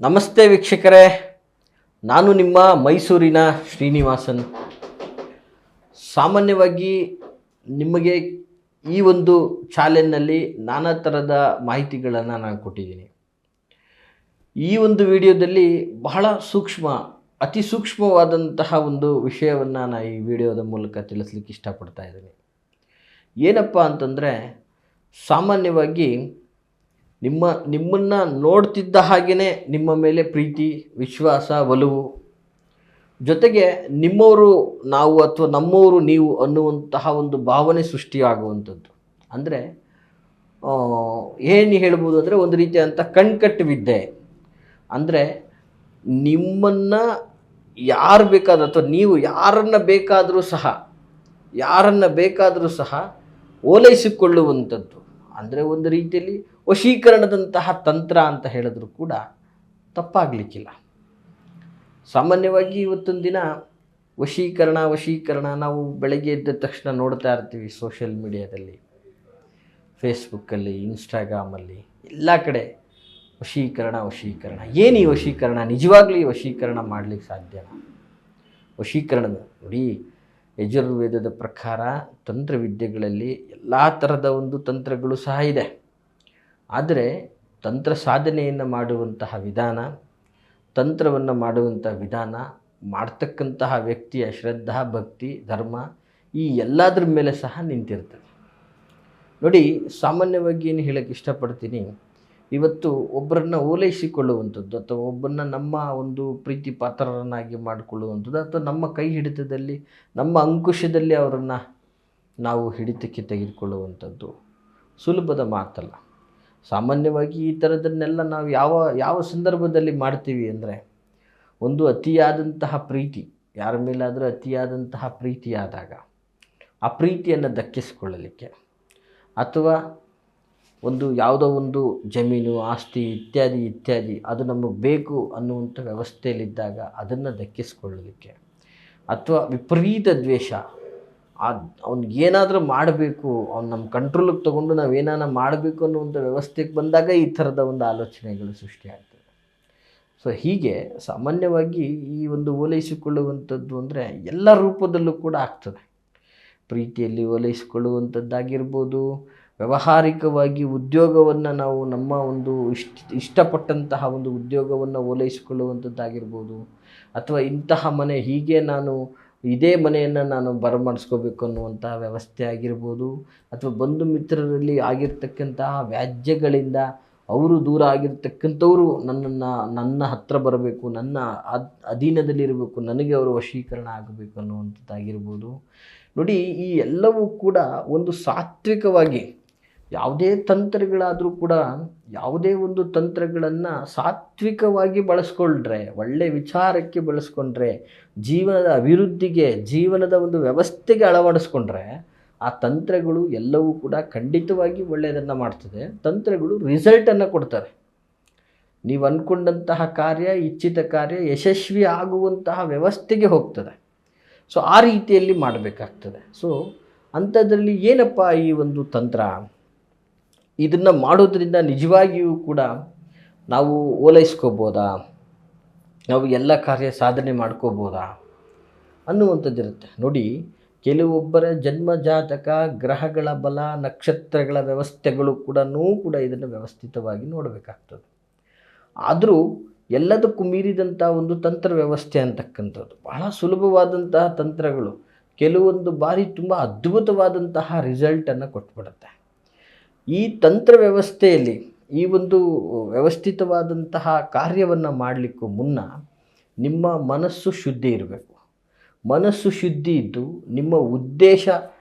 ನಮಸ್ತೆ ವೀಕ್ಷಕರೇ, ನಾನು ನಿಮ್ಮ ಮೈಸೂರಿನ ಶ್ರೀನಿವಾಸನ್. ಸಾಮಾನ್ಯವಾಗಿ ನಿಮಗೆ ಈ ಒಂದು ಚಾನೆಲ್ನಲ್ಲಿ ನಾನಾ ಥರದ ಮಾಹಿತಿಗಳನ್ನು ನಾನು ಕೊಟ್ಟಿದ್ದೀನಿ. ಈ ಒಂದು ವಿಡಿಯೋದಲ್ಲಿ ಬಹಳ ಅತಿ ಸೂಕ್ಷ್ಮವಾದಂತಹ ಒಂದು ವಿಷಯವನ್ನು ನಾನು ಈ ವಿಡಿಯೋದ ಮೂಲಕ ತಿಳಿಸ್ಲಿಕ್ಕೆ ಇಷ್ಟಪಡ್ತಾ ಇದ್ದೀನಿ. ಏನಪ್ಪ ಅಂತಂದರೆ, ಸಾಮಾನ್ಯವಾಗಿ ನಿಮ್ಮನ್ನು ನೋಡ್ತಿದ್ದ ಹಾಗೆಯೇ ನಿಮ್ಮ ಮೇಲೆ ಪ್ರೀತಿ, ವಿಶ್ವಾಸ, ಒಲವು, ಜೊತೆಗೆ ನಿಮ್ಮವರು ನಾವು ಅಥವಾ ನಮ್ಮವರು ನೀವು ಅನ್ನುವಂತಹ ಒಂದು ಭಾವನೆ ಸೃಷ್ಟಿಯಾಗುವಂಥದ್ದು. ಅಂದರೆ ಏನು ಹೇಳ್ಬೋದು ಅಂದರೆ, ಒಂದು ರೀತಿಯಾದಂಥ ಕಣ್ಕಟ್ಟು ವಿದ್ಯೆ. ಅಂದರೆ ನಿಮ್ಮನ್ನು ಯಾರು ಬೇಕಾದರೂ ಅಥವಾ ನೀವು ಯಾರನ್ನು ಬೇಕಾದರೂ ಸಹ ಓಲೈಸಿಕೊಳ್ಳುವಂಥದ್ದು. ಅಂದರೆ ಒಂದು ರೀತಿಯಲ್ಲಿ ವಶೀಕರಣದಂತಹ ತಂತ್ರ ಅಂತ ಹೇಳಿದ್ರು ಕೂಡ ತಪ್ಪಾಗಲಿಕ್ಕಿಲ್ಲ. ಸಾಮಾನ್ಯವಾಗಿ ಇವತ್ತೊಂದು ದಿನ ವಶೀಕರಣ ನಾವು ಬೆಳಗ್ಗೆ ಎದ್ದ ತಕ್ಷಣ ನೋಡ್ತಾ ಇರ್ತೀವಿ. ಸೋಷಿಯಲ್ ಮೀಡಿಯಾದಲ್ಲಿ, ಫೇಸ್ಬುಕ್ಕಲ್ಲಿ, ಇನ್ಸ್ಟಾಗ್ರಾಮಲ್ಲಿ, ಎಲ್ಲ ಕಡೆ ವಶೀಕರಣ. ಏನು ಈ ವಶೀಕರಣ? ನಿಜವಾಗ್ಲೂ ಈ ವಶೀಕರಣ ಮಾಡಲಿಕ್ಕೆ ಸಾಧ್ಯನಾ? ವಶೀಕರಣದ ನೋಡಿ, ಯಜುರ್ವೇದದ ಪ್ರಕಾರ ತಂತ್ರವಿದ್ಯೆಗಳಲ್ಲಿ ಎಲ್ಲ ಥರದ ಒಂದು ತಂತ್ರಗಳು ಸಹ ಇದೆ. ಆದರೆ ತಂತ್ರ ಸಾಧನೆಯನ್ನು ಮಾಡುವಂತಹ ವಿಧಾನ, ತಂತ್ರವನ್ನು ಮಾಡುವಂಥ ವಿಧಾನ, ಮಾಡ್ತಕ್ಕಂತಹ ವ್ಯಕ್ತಿಯ ಶ್ರದ್ಧಾ, ಭಕ್ತಿ, ಧರ್ಮ ಈ ಎಲ್ಲದರ ಮೇಲೆ ಸಹ ನಿಂತಿರ್ತದೆ. ನೋಡಿ, ಸಾಮಾನ್ಯವಾಗಿ ಏನು ಹೇಳೋಕ್ಕೆ ಇಷ್ಟಪಡ್ತೀನಿ, ಇವತ್ತು ಒಬ್ಬರನ್ನು ಓಲೈಸಿಕೊಳ್ಳುವಂಥದ್ದು ಅಥವಾ ಒಬ್ಬರನ್ನ ನಮ್ಮ ಒಂದು ಪ್ರೀತಿ ಪಾತ್ರರನ್ನಾಗಿ ಮಾಡಿಕೊಳ್ಳುವಂಥದ್ದು ಅಥವಾ ನಮ್ಮ ಕೈ ಹಿಡಿತದಲ್ಲಿ, ನಮ್ಮ ಅಂಕುಶದಲ್ಲಿ ಅವರನ್ನು ನಾವು ಹಿಡಿತಕ್ಕೆ ತೆಗೆದುಕೊಳ್ಳುವಂಥದ್ದು ಸುಲಭದ ಮಾತಲ್ಲ. ಸಾಮಾನ್ಯವಾಗಿ ಈ ಥರದನ್ನೆಲ್ಲ ನಾವು ಯಾವ ಸಂದರ್ಭದಲ್ಲಿ ಮಾಡ್ತೀವಿ ಅಂದರೆ, ಒಂದು ಅತಿಯಾದಂತಹ ಪ್ರೀತಿ, ಯಾರ ಮೇಲಾದರೂ ಅತಿಯಾದಂತಹ ಪ್ರೀತಿಯಾದಾಗ ಆ ಪ್ರೀತಿಯನ್ನು ದಕ್ಕಿಸ್ಕೊಳ್ಳಲಿಕ್ಕೆ, ಅಥವಾ ಒಂದು ಯಾವುದೋ ಒಂದು ಜಮೀನು, ಆಸ್ತಿ ಇತ್ಯಾದಿ ಅದು ನಮಗೆ ಬೇಕು ಅನ್ನುವಂಥ ವ್ಯವಸ್ಥೆಯಲ್ಲಿದ್ದಾಗ ಅದನ್ನು ದಕ್ಕಿಸ್ಕೊಳ್ಳಲಿಕ್ಕೆ, ಅಥವಾ ವಿಪರೀತ ದ್ವೇಷ, ಅವ್ನಿಗೇನಾದರೂ ಮಾಡಬೇಕು, ಅವ್ನು ನಮ್ಮ ಕಂಟ್ರೋಲಿಗೆ ತೊಗೊಂಡು ನಾವೇನಾನ ಮಾಡಬೇಕು ಅನ್ನುವಂಥ ವ್ಯವಸ್ಥೆಗೆ ಬಂದಾಗ ಈ ಥರದ ಒಂದು ಆಲೋಚನೆಗಳು ಸೃಷ್ಟಿಯಾಗ್ತದೆ. ಸೊ ಹೀಗೆ ಸಾಮಾನ್ಯವಾಗಿ ಈ ಒಂದು ಓಲೈಸಿಕೊಳ್ಳುವಂಥದ್ದು ಅಂದರೆ ಎಲ್ಲ ರೂಪದಲ್ಲೂ ಕೂಡ ಆಗ್ತದೆ. ಪ್ರೀತಿಯಲ್ಲಿ ಓಲೈಸಿಕೊಳ್ಳುವಂಥದ್ದಾಗಿರ್ಬೋದು, ವ್ಯಾವಹಾರಿಕವಾಗಿ ಉದ್ಯೋಗವನ್ನು ನಾವು ನಮ್ಮ ಒಂದು ಇಷ್ಟಪಟ್ಟಂತಹ ಒಂದು ಉದ್ಯೋಗವನ್ನು ಓಲೈಸಿಕೊಳ್ಳುವಂಥದ್ದಾಗಿರ್ಬೋದು, ಅಥವಾ ಇಂತಹ ಮನೆ ಹೀಗೆ ಇದೇ ಮನೆಯನ್ನು ನಾನು ಬರಮಾಡಿಸ್ಕೋಬೇಕು ಅನ್ನುವಂತಹ ವ್ಯವಸ್ಥೆ ಆಗಿರ್ಬೋದು, ಅಥವಾ ಬಂಧು ಮಿತ್ರರಲ್ಲಿ ಆಗಿರ್ತಕ್ಕಂತಹ ವ್ಯಾಜ್ಯಗಳಿಂದ ಅವರು ದೂರ ಆಗಿರ್ತಕ್ಕಂಥವರು ನನ್ನ ಹತ್ತಿರ ಬರಬೇಕು, ನನ್ನ ಅಧೀನದಲ್ಲಿರಬೇಕು, ನನಗೆ ಅವರು ವಶೀಕರಣ ಆಗಬೇಕು ಅನ್ನುವಂಥದ್ದಾಗಿರ್ಬೋದು. ನೋಡಿ, ಈ ಎಲ್ಲವೂ ಕೂಡ ಒಂದು ಸಾತ್ವಿಕವಾಗಿ, ಯಾವುದೇ ತಂತ್ರಗಳಾದರೂ ಕೂಡ ಯಾವುದೇ ಒಂದು ತಂತ್ರಗಳನ್ನು ಸಾತ್ವಿಕವಾಗಿ ಬಳಸ್ಕೊಂಡ್ರೆ, ಒಳ್ಳೆಯ ವಿಚಾರಕ್ಕೆ ಬಳಸ್ಕೊಂಡ್ರೆ, ಜೀವನದ ಅಭಿವೃದ್ಧಿಗೆ, ಜೀವನದ ಒಂದು ವ್ಯವಸ್ಥೆಗೆ ಅಳವಡಿಸ್ಕೊಂಡ್ರೆ ಆ ತಂತ್ರಗಳು ಎಲ್ಲವೂ ಕೂಡ ಖಂಡಿತವಾಗಿ ಒಳ್ಳೆಯದನ್ನು ಮಾಡ್ತದೆ. ತಂತ್ರಗಳು ರಿಸಲ್ಟನ್ನು ಕೊಡ್ತಾರೆ. ನೀವು ಅಂದ್ಕೊಂಡಂತಹ ಕಾರ್ಯ, ಇಚ್ಛಿತ ಕಾರ್ಯ ಯಶಸ್ವಿ ಆಗುವಂತಹ ವ್ಯವಸ್ಥೆಗೆ ಹೋಗ್ತದೆ. ಸೊ ಆ ರೀತಿಯಲ್ಲಿ ಮಾಡಬೇಕಾಗ್ತದೆ. ಸೊ ಅಂಥದ್ರಲ್ಲಿ ಏನಪ್ಪ ಈ ಒಂದು ತಂತ್ರ? ಇದನ್ನು ಮಾಡೋದ್ರಿಂದ ನಿಜವಾಗಿಯೂ ಕೂಡ ನಾವು ಓಲೈಸ್ಕೋಬೋದಾ, ನಾವು ಎಲ್ಲ ಕಾರ್ಯ ಸಾಧನೆ ಮಾಡ್ಕೋಬೋದಾ ಅನ್ನುವಂಥದ್ದಿರುತ್ತೆ. ನೋಡಿ, ಕೆಲವೊಬ್ಬರ ಜನ್ಮಜಾತಕ, ಗ್ರಹಗಳ ಬಲ, ನಕ್ಷತ್ರಗಳ ವ್ಯವಸ್ಥೆಗಳು ಕೂಡ ಇದನ್ನು ವ್ಯವಸ್ಥಿತವಾಗಿ ನೋಡಬೇಕಾಗ್ತದೆ. ಆದರೂ ಎಲ್ಲದಕ್ಕೂ ಮೀರಿದಂಥ ಒಂದು ತಂತ್ರ ವ್ಯವಸ್ಥೆ ಅಂತಕ್ಕಂಥದ್ದು ಬಹಳ ಸುಲಭವಾದಂತಹ ತಂತ್ರಗಳು ಕೆಲವೊಂದು ಬಾರಿ ತುಂಬ ಅದ್ಭುತವಾದಂತಹ ರಿಸಲ್ಟನ್ನು ಕೊಟ್ಬಿಡುತ್ತೆ. ಈ ತಂತ್ರ ವ್ಯವಸ್ಥೆಯಲ್ಲಿ ಈ ಒಂದು ವ್ಯವಸ್ಥಿತವಾದಂತಹ ಕಾರ್ಯವನ್ನು ಮಾಡಲಿಕ್ಕೂ ಮುನ್ನ ನಿಮ್ಮ ಮನಸ್ಸು ಶುದ್ಧಿ ಇರಬೇಕು. ಮನಸ್ಸು ಶುದ್ಧಿ ಇದ್ದು, ನಿಮ್ಮ ಉದ್ದೇಶ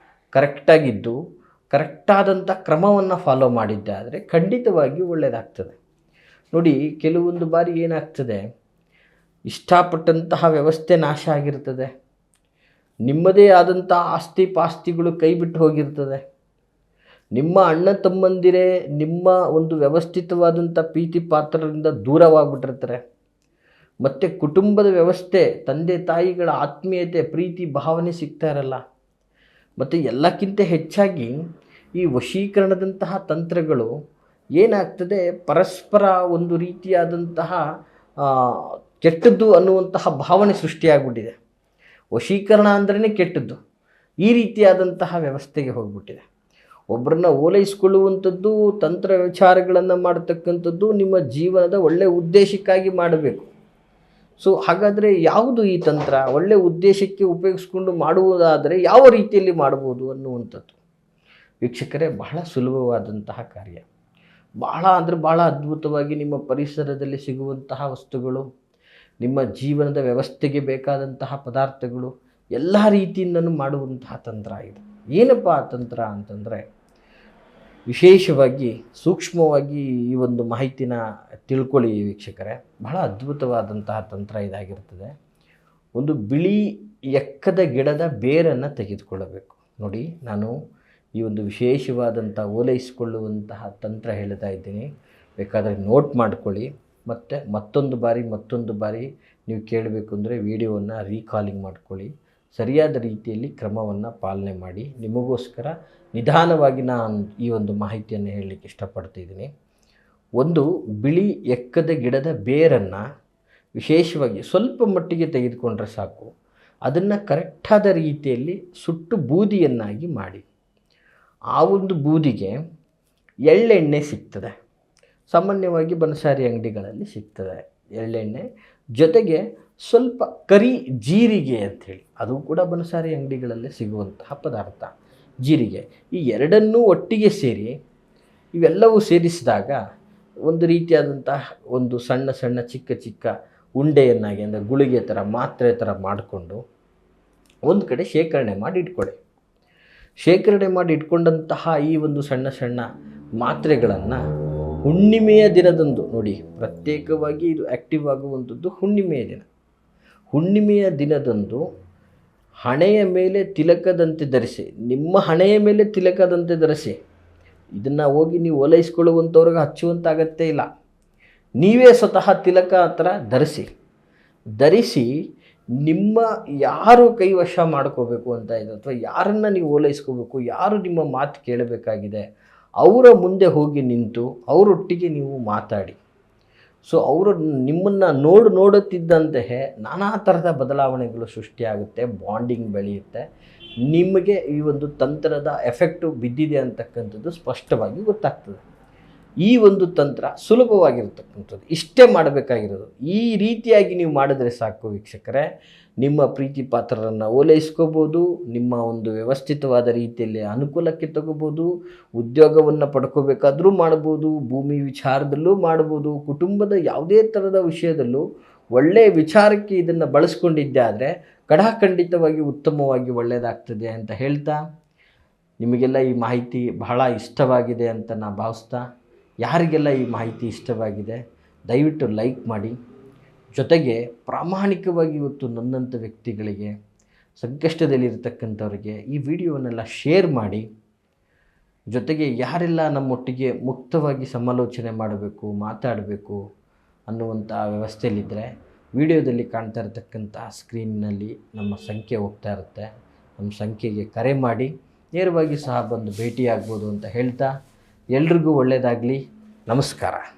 ಕರೆಕ್ಟಾಗಿದ್ದು, ಕರೆಕ್ಟಾದಂಥ ಕ್ರಮವನ್ನು ಫಾಲೋ ಮಾಡಿದ್ದೆ ಆದರೆ ಖಂಡಿತವಾಗಿಯೂ ಒಳ್ಳೆಯದಾಗ್ತದೆ. ನೋಡಿ, ಕೆಲವೊಂದು ಬಾರಿ ಏನಾಗ್ತದೆ, ಇಷ್ಟಪಟ್ಟಂತಹ ವ್ಯವಸ್ಥೆ ನಾಶ ಆಗಿರ್ತದೆ, ನಿಮ್ಮದೇ ಆದಂಥ ಆಸ್ತಿ ಪಾಸ್ತಿಗಳು ಕೈ ಬಿಟ್ಟು ಹೋಗಿರ್ತದೆ, ನಿಮ್ಮ ಅಣ್ಣ ತಮ್ಮಂದಿರೇ ನಿಮ್ಮ ಒಂದು ವ್ಯವಸ್ಥಿತವಾದಂಥ ಪ್ರೀತಿ ಪಾತ್ರರಿಂದ ದೂರವಾಗ್ಬಿಟ್ಟಿರ್ತಾರೆ. ಮತ್ತು ಕುಟುಂಬದ ವ್ಯವಸ್ಥೆ, ತಂದೆ ತಾಯಿಗಳ ಆತ್ಮೀಯತೆ, ಪ್ರೀತಿ, ಭಾವನೆ ಸಿಗ್ತಾ ಇರಲ್ಲ. ಮತ್ತು ಎಲ್ಲಕ್ಕಿಂತ ಹೆಚ್ಚಾಗಿ ಈ ವಶೀಕರಣದಂತಹ ತಂತ್ರಗಳು ಏನಾಗ್ತದೆ, ಪರಸ್ಪರ ಒಂದು ರೀತಿಯಾದಂತಹ ಕೆಟ್ಟದ್ದು ಅನ್ನುವಂತಹ ಭಾವನೆ ಸೃಷ್ಟಿಯಾಗ್ಬಿಟ್ಟಿದೆ. ವಶೀಕರಣ ಅಂದ್ರೇ ಕೆಟ್ಟದ್ದು, ಈ ರೀತಿಯಾದಂತಹ ವ್ಯವಸ್ಥೆಗೆ ಹೋಗ್ಬಿಟ್ಟಿದೆ. ಒಬ್ಬರನ್ನ ಓಲೈಸ್ಕೊಳ್ಳುವಂಥದ್ದು, ತಂತ್ರ ವಿಚಾರಗಳನ್ನು ಮಾಡತಕ್ಕಂಥದ್ದು ನಿಮ್ಮ ಜೀವನದ ಒಳ್ಳೆಯ ಉದ್ದೇಶಕ್ಕಾಗಿ ಮಾಡಬೇಕು. ಸೊ ಹಾಗಾದರೆ ಯಾವುದು ಈ ತಂತ್ರ? ಒಳ್ಳೆಯ ಉದ್ದೇಶಕ್ಕೆ ಉಪಯೋಗಿಸ್ಕೊಂಡು ಮಾಡುವುದಾದರೆ ಯಾವ ರೀತಿಯಲ್ಲಿ ಮಾಡ್ಬೋದು ಅನ್ನುವಂಥದ್ದು ವೀಕ್ಷಕರೇ ಬಹಳ ಸುಲಭವಾದಂತಹ ಕಾರ್ಯ. ಬಹಳ ಅದ್ಭುತವಾಗಿ ನಿಮ್ಮ ಪರಿಸರದಲ್ಲಿ ಸಿಗುವಂತಹ ವಸ್ತುಗಳು, ನಿಮ್ಮ ಜೀವನದ ವ್ಯವಸ್ಥೆಗೆ ಬೇಕಾದಂತಹ ಪದಾರ್ಥಗಳು ಎಲ್ಲ ರೀತಿಯಿಂದಲೂ ಮಾಡುವಂತಹ ತಂತ್ರ ಇದು. ಏನಪ್ಪ ಆ ತಂತ್ರ ಅಂತಂದರೆ, ವಿಶೇಷವಾಗಿ ಸೂಕ್ಷ್ಮವಾಗಿ ಈ ಒಂದು ಮಾಹಿತಿನ ತಿಳ್ಕೊಳ್ಳಿ ವೀಕ್ಷಕರೇ. ಬಹಳ ಅದ್ಭುತವಾದಂತಹ ತಂತ್ರ ಇದಾಗಿರ್ತದೆ. ಒಂದು ಬಿಳಿ ಎಕ್ಕದ ಗಿಡದ ಬೇರನ್ನು ತೆಗೆದುಕೊಳ್ಳಬೇಕು. ನೋಡಿ, ನಾನು ಈ ಒಂದು ವಿಶೇಷವಾದಂಥ ಓಲೈಸಿಕೊಳ್ಳುವಂತಹ ತಂತ್ರ ಹೇಳ್ತಾ ಇದ್ದೀನಿ. ಬೇಕಾದರೆ ನೋಟ್ ಮಾಡ್ಕೊಳ್ಳಿ, ಮತ್ತು ಮತ್ತೊಂದು ಬಾರಿ ನೀವು ಕೇಳಬೇಕು ಅಂದರೆ ವಿಡಿಯೋವನ್ನು ರೀಕಾಲಿಂಗ್ ಮಾಡ್ಕೊಳ್ಳಿ. ಸರಿಯಾದ ರೀತಿಯಲ್ಲಿ ಕ್ರಮವನ್ನು ಪಾಲನೆ ಮಾಡಿ. ನಿಮಗೋಸ್ಕರ ನಿಧಾನವಾಗಿ ನಾನು ಈ ಒಂದು ಮಾಹಿತಿಯನ್ನು ಹೇಳಲಿಕ್ಕೆ ಇಷ್ಟಪಡ್ತಿದ್ದೀನಿ. ಒಂದು ಬಿಳಿ ಎಕ್ಕದ ಗಿಡದ ಬೇರನ್ನು ವಿಶೇಷವಾಗಿ ಸ್ವಲ್ಪ ಮಟ್ಟಿಗೆ ತೆಗೆದುಕೊಂಡ್ರೆ ಸಾಕು. ಅದನ್ನು ಕರೆಕ್ಟಾದ ರೀತಿಯಲ್ಲಿ ಸುಟ್ಟು ಬೂದಿಯನ್ನಾಗಿ ಮಾಡಿ. ಆ ಒಂದು ಬೂದಿಗೆ ಎಳ್ಳೆಣ್ಣೆ ಸಿಗ್ತದೆ, ಸಾಮಾನ್ಯವಾಗಿ ಬನಸಾರಿ ಅಂಗಡಿಗಳಲ್ಲಿ ಸಿಗ್ತದೆ ಎಳ್ಳೆಣ್ಣೆ. ಜೊತೆಗೆ ಸ್ವಲ್ಪ ಕರಿ ಜೀರಿಗೆ ಅಂಥೇಳಿ, ಅದು ಕೂಡ ಬನಸಾರಿ ಅಂಗಡಿಗಳಲ್ಲಿ ಸಿಗುವಂತಹ ಪದಾರ್ಥ ಜೀರಿಗೆ. ಈ ಎರಡನ್ನೂ ಒಟ್ಟಿಗೆ ಸೇರಿ, ಇವೆಲ್ಲವೂ ಸೇರಿಸಿದಾಗ ಒಂದು ರೀತಿಯಾದಂತಹ ಒಂದು ಸಣ್ಣ ಚಿಕ್ಕ ಉಂಡೆಯನ್ನಾಗಿ, ಅಂದರೆ ಗುಳಿಗೆ ಥರ, ಮಾತ್ರೆ ಥರ ಮಾಡಿಕೊಂಡು ಒಂದು ಕಡೆ ಶೇಖರಣೆ ಮಾಡಿ ಇಟ್ಕೊಳ್ಳಿ. ಶೇಖರಣೆ ಮಾಡಿ ಇಟ್ಕೊಂಡಂತಹ ಈ ಒಂದು ಸಣ್ಣ ಮಾತ್ರೆಗಳನ್ನು ಹುಣ್ಣಿಮೆಯ ದಿನದಂದು ನೋಡಿ, ಪ್ರತ್ಯೇಕವಾಗಿ ಇದು ಆ್ಯಕ್ಟಿವ್ ಆಗುವಂಥದ್ದು ಹುಣ್ಣಿಮೆಯ ದಿನದಂದು ಹಣೆಯ ಮೇಲೆ ತಿಲಕದಂತೆ ಧರಿಸಿ, ನಿಮ್ಮ ಹಣೆಯ ಮೇಲೆ ತಿಲಕದಂತೆ ಧರಿಸಿ. ಇದನ್ನು ಹೋಗಿ ನೀವು ಓಲೈಸ್ಕೊಳ್ಳುವಂಥವ್ರಿಗೆ ಹಚ್ಚುವಂತಾಗತ್ತೇ ಇಲ್ಲ. ನೀವೇ ಸ್ವತಃ ತಿಲಕ ಹತ್ರ ಧರಿಸಿ ನಿಮ್ಮ ಯಾರು ಕೈವಶ ಮಾಡ್ಕೋಬೇಕು ಅಂತ ಇದೆ, ಅಥವಾ ಯಾರನ್ನು ನೀವು ಓಲೈಸ್ಕೋಬೇಕು, ಯಾರು ನಿಮ್ಮ ಮಾತು ಕೇಳಬೇಕಾಗಿದೆ, ಅವರ ಮುಂದೆ ಹೋಗಿ ನಿಂತು ಅವರೊಟ್ಟಿಗೆ ನೀವು ಮಾತಾಡಿ. ಸೊ ಅವರು ನಿಮ್ಮನ್ನು ನೋಡುತ್ತಿದ್ದಂತೆಯೇ ನಾನಾ ಥರದ ಬದಲಾವಣೆಗಳು ಸೃಷ್ಟಿಯಾಗುತ್ತೆ, ಬಾಂಡಿಂಗ್ ಬೆಳೆಯುತ್ತೆ. ನಿಮಗೆ ಈ ಒಂದು ತಂತ್ರದ ಎಫೆಕ್ಟು ಬಿದ್ದಿದೆ ಅಂತಕ್ಕಂಥದ್ದು ಸ್ಪಷ್ಟವಾಗಿ ಗೊತ್ತಾಗ್ತದೆ. ಈ ಒಂದು ತಂತ್ರ ಸುಲಭವಾಗಿರ್ತಕ್ಕಂಥದ್ದು, ಇಷ್ಟೇ ಮಾಡಬೇಕಾಗಿರೋದು. ಈ ರೀತಿಯಾಗಿ ನೀವು ಮಾಡಿದ್ರೆ ಸಾಕು ವೀಕ್ಷಕರೇ, ನಿಮ್ಮ ಪ್ರೀತಿ ಪಾತ್ರರನ್ನು ಓಲೈಸ್ಕೋಬೋದು, ನಿಮ್ಮ ಒಂದು ವ್ಯವಸ್ಥಿತವಾದ ರೀತಿಯಲ್ಲಿ ಅನುಕೂಲಕ್ಕೆ ತಗೋಬೋದು, ಉದ್ಯೋಗವನ್ನು ಪಡ್ಕೋಬೇಕಾದ್ರೂ ಮಾಡ್ಬೋದು, ಭೂಮಿ ವಿಚಾರದಲ್ಲೂ ಮಾಡ್ಬೋದು, ಕುಟುಂಬದ ಯಾವುದೇ ಥರದ ವಿಷಯದಲ್ಲೂ ಒಳ್ಳೆಯ ವಿಚಾರಕ್ಕೆ ಇದನ್ನು ಬಳಸ್ಕೊಂಡಿದ್ದೆ ಆದರೆ ಖಂಡಿತವಾಗಿ ಉತ್ತಮವಾಗಿ ಒಳ್ಳೆಯದಾಗ್ತದೆ ಅಂತ ಹೇಳ್ತಾ, ನಿಮಗೆಲ್ಲ ಈ ಮಾಹಿತಿ ಬಹಳ ಇಷ್ಟವಾಗಿದೆ ಅಂತ ನಾನು ಭಾವಿಸ್ತಾ, ಯಾರಿಗೆಲ್ಲ ಈ ಮಾಹಿತಿ ಇಷ್ಟವಾಗಿದೆ ದಯವಿಟ್ಟು ಲೈಕ್ ಮಾಡಿ. ಜೊತೆಗೆ ಪ್ರಾಮಾಣಿಕವಾಗಿ ಇವತ್ತು ನನ್ನಂಥ ವ್ಯಕ್ತಿಗಳಿಗೆ, ಸಂಕಷ್ಟದಲ್ಲಿರ್ತಕ್ಕಂಥವ್ರಿಗೆ ಈ ವಿಡಿಯೋವನ್ನೆಲ್ಲ ಶೇರ್ ಮಾಡಿ. ಜೊತೆಗೆ ಯಾರೆಲ್ಲ ನಮ್ಮೊಟ್ಟಿಗೆ ಮುಕ್ತವಾಗಿ ಸಮಾಲೋಚನೆ ಮಾಡಬೇಕು, ಮಾತಾಡಬೇಕು ಅನ್ನುವಂಥ ವ್ಯವಸ್ಥೆಯಲ್ಲಿದ್ದರೆ, ವಿಡಿಯೋದಲ್ಲಿ ಕಾಣ್ತಾ ಇರತಕ್ಕಂಥ ಸ್ಕ್ರೀನ್ನಲ್ಲಿ ನಮ್ಮ ಸಂಖ್ಯೆ ಹೋಗ್ತಾ ಇರುತ್ತೆ. ನಮ್ಮ ಸಂಖ್ಯೆಗೆ ಕರೆ ಮಾಡಿ ನೇರವಾಗಿ ಸಹ ಬಂದು ಭೇಟಿಯಾಗ್ಬೋದು ಅಂತ ಹೇಳ್ತಾ, ಎಲ್ರಿಗೂ ಒಳ್ಳೆಯದಾಗಲಿ. ನಮಸ್ಕಾರ.